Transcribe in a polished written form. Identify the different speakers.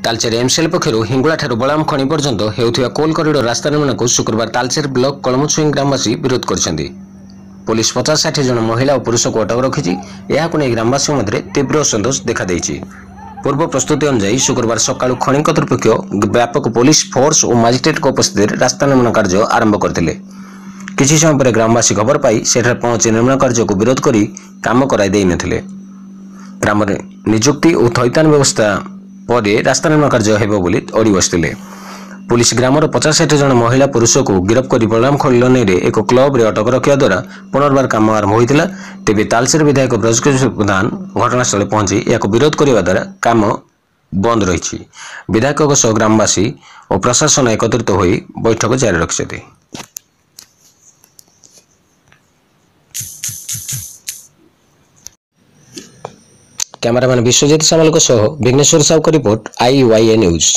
Speaker 1: Talcher MCL पक्षर Hingula ठारू बलाम खणी पर्यंत हेउथिबा कोल करिडोर रास्ता निर्माण को शुक्रवार तालचेर ब्लॉक कलमुछुई ग्रामवासी विरोध करछन्ती। पुलिस 50-60 जन महिला और पुरुष को अटक रखी। ग्रामवासी मध्य तीव्र असंतोष देखा देइछि। पूर्व प्रस्तुति अनुसार शुक्रवार सकाळु खणी कर्तृपक्ष व्यापक पुलिस फोर्स और मजिस्ट्रेट उपस्थित रास्ता निर्माण कार्य आरंभ करथिले। किछि समय पर ग्रामवासी खबर पाई सेठार पहुंची निर्माण कार्य को विरोध करी काम कराई देइ नथिले। ग्राम नियुक्ति और थैतान व्यवस्था पर रास्ता निर्माण कार्य हेबो बोली अड़ी बसथिले। पुलिस ग्रामर 50-60 जन महिला पुरुष को गिरफ्त कर बलराम खलिलनी रे एक क्लब रे अटक रखा द्वारा पुनर्बार काम आरंभ होता। तेज तालचेर विधायक ब्रजकिशोर प्रधान घटनास्थल पहुंची या विरोध करने द्वारा काम बंद रही। विधायक ग्रामवासी और प्रशासन एकत्रित हो बैठक जारी रखिछथि। कैमरामैन विश्वजीत सामल विघ्नेश्वर साहू का रिपोर्ट IYA न्यूज।